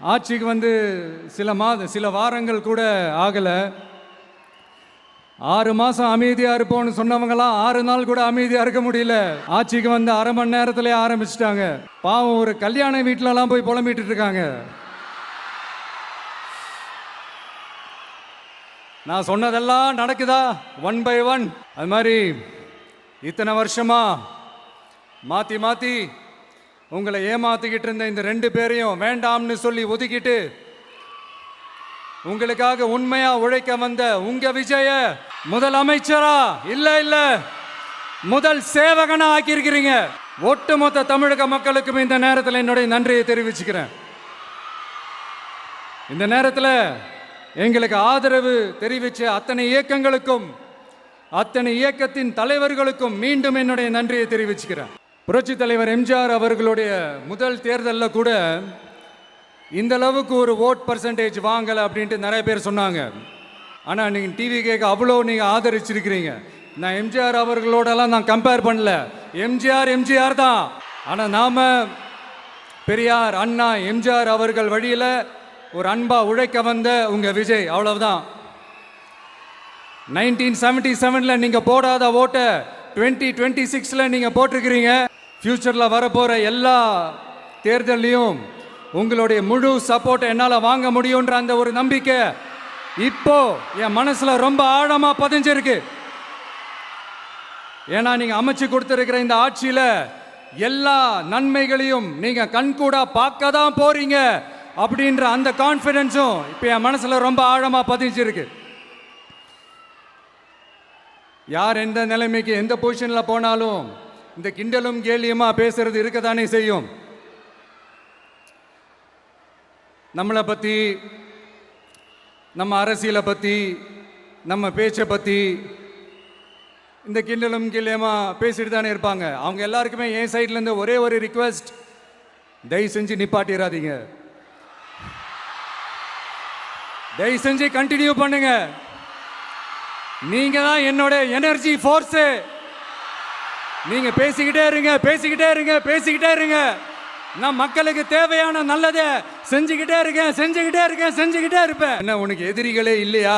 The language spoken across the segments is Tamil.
ஆட்சிக்கு வந்து சில வாரங்கள் கூட ஆகலை. 6 மாதம் அமைதியாக இருப்போம்னு சொன்னவங்களாம் 6 நாள் கூட அமைதியாக இருக்க முடியல. ஆட்சிக்கு வந்து அரை மணி நேரத்திலே ஆரம்பிச்சிட்டாங்க. பாவம், ஒரு கல்யாண வீட்டிலலாம் போய் புலம்பிட்டு இருக்காங்க. நான் சொன்னதெல்லாம் நடக்குதா? 1 by 1. அது மாதிரி இத்தனை வருஷமா மாற்றி மாற்றி உங்களை ஏமாத்திக்கிட்டு இருந்த இந்த 2 பேரையும் வேண்டாம்னு சொல்லி ஒதுக்கிட்டு உங்களுக்காக உண்மையா உழைக்க வந்த உங்க விஜய முதலமைச்சரா இல்ல முதல் சேவகனா ஆக்கியிருக்கிறீங்க. ஒட்டுமொத்த தமிழக மக்களுக்கும் இந்த நேரத்தில் என்னுடைய நன்றியை தெரிவிச்சுக்கிறேன். இந்த நேரத்தில் எங்களுக்கு ஆதரவு தெரிவித்த அத்தனை இயக்கங்களுக்கும் அத்தனை இயக்கத்தின் தலைவர்களுக்கும் மீண்டும் என்னுடைய நன்றியை தெரிவிச்சுக்கிறேன். புரட்சி தலைவர் எம்ஜிஆர் அவர்களுடைய முதல் தேர்தலில் கூட இந்த அளவுக்கு ஒரு ஓட் பர்சன்டேஜ் வாங்கலை அப்படின்ட்டு நிறைய பேர் சொன்னாங்க. ஆனால் நீங்கள் டிவி கேட்க அவ்வளோ நீங்கள் ஆதரிச்சிருக்கிறீங்க. நான் எம்ஜிஆர் அவர்களோடலாம் நான் கம்பேர் பண்ணல. எம்ஜிஆர் தான். ஆனால் நாம் பெரியார், அண்ணா, எம்ஜிஆர் அவர்கள் வழியில் ஒரு அன்பா உழைக்க வந்த உங்கள் விஜய், அவ்வளவுதான். 1977 நீங்கள் போடாத ஓட்டை 2026 நீங்கள் போட்டிருக்கிறீங்க. ஃபியூச்சரில் வரப்போகிற எல்லா தேர்தலையும் உங்களுடைய முழு சப்போர்ட்டை என்னால் வாங்க முடியுன்ற அந்த ஒரு நம்பிக்கை இப்போ என் மனசுல ரொம்ப ஆழமா பதிஞ்சிருக்கு. ஏன்னா நீங்க அமைச்சு கொடுத்திருக்கிற இந்த ஆட்சியில எல்லா நன்மைகளையும் நீங்க கண்கூடா பார்க்க தான் போறீங்க அப்படின்ற அந்த கான்ஃபிடன்ஸும் இப்போ என் மனசுல ரொம்ப ஆழமா பதிஞ்சிருக்கு. யார் எந்த நிலைமைக்கு எந்த பொசிஷன்ல போனாலும் இந்த கிண்டலும் கேலியுமா பேசுறது இருக்கதானே செய்யும். நம்மளை பற்றி, நம்ம அரசியலை பற்றி, நம்ம பேச்சை பற்றி இந்த கிண்டலும் கிள்ளையமா பேசிட்டு தானே இருப்பாங்க. அவங்க எல்லாருக்குமே என் சைட்லேருந்து ஒரே ஒரு ரிக்வெஸ்ட், தயவு செஞ்சு நிப்பாட்டிடாதீங்க. தயவு செஞ்சு கண்டினியூ பண்ணுங்க. நீங்க தான் என்னோட எனர்ஜி ஃபோர்ஸு. நீங்க பேசிக்கிட்டே இருங்க. நான் மக்களுக்கு தேவையான நல்லதை செஞ்சுக்கிட்டே இருப்பேன். என்ன உனக்கு எதிரிகளே இல்லையா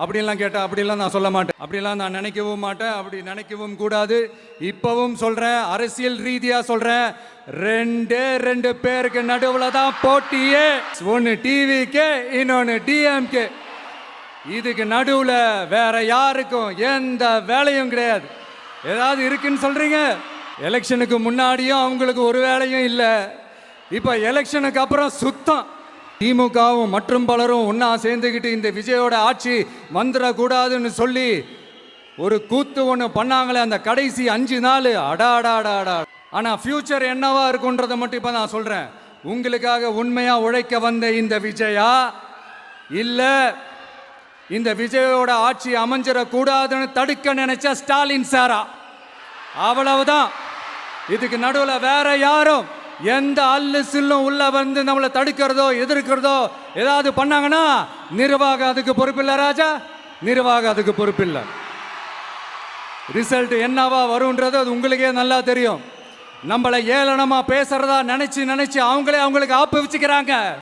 அப்படின்லாம் கேட்டா அப்படிலாம் நான் சொல்ல மாட்டேன். அப்படிலாம் நான் நினைக்கவும் மாட்டேன். அப்படி நினைக்கவும் கூடாது. இப்பவும் சொல்றேன், அரசியல் ரீதியா சொல்றேன், 2 பேருக்கு நடுவில் தான் போட்டியே. ஒன்னு டிவிக்கு, இன்னொன்னு டிஎம்கே. இதுக்கு நடுவில் வேற யாருக்கும் எந்த வேலையும் கிடையாது. ஏதாவது இருக்குன்னு சொல்றீங்க? எலெக்ஷனுக்கு முன்னாடியும் அவங்களுக்கு ஒரு வேலையும் இல்லை. இப்போ எலெக்ஷனுக்கு அப்புறம் சுத்தம். திமுகவும் மற்றும் பலரும் ஒன்றா சேர்ந்துக்கிட்டு இந்த விஜயோட ஆட்சி வந்துடக்கூடாதுன்னு சொல்லி ஒரு கூத்து ஒன்று பண்ணாங்களே அந்த கடைசி 5 நாள், அடாடாடாடா. ஆனால் ஃபியூச்சர் என்னவா இருக்குன்றதை மட்டும் இப்போ நான் சொல்கிறேன். உங்களுக்காக உண்மையாக உழைக்க வந்த இந்த விஜயா இல்லை இந்த விஜயோட ஆட்சி அமைஞ்சிடக்கூடாதுன்னு தடுக்க நினைச்ச ஸ்டாலின் சாரா, அவ்வளவுதான். இதுக்கு நடுவில் வேற யாரும் எந்த அல்லு சில்லும் உள்ள வந்து நம்மளை தடுக்கிறதோ எதிர்க்கிறதோ ஏதாவது பண்ணாங்கன்னா நிர்வாகம் அதுக்கு பொறுப்பில்லை ராஜா. நிர்வாகம் அதுக்கு பொறுப்பில்லை. ரிசல்ட் என்னவா வரும்ன்றது அது உங்களுக்கே நல்லா தெரியும். நம்மளை ஏளனமா பேசுறதா நினைச்சு அவங்களுக்கு ஆப்பு வச்சுக்கிறாங்க.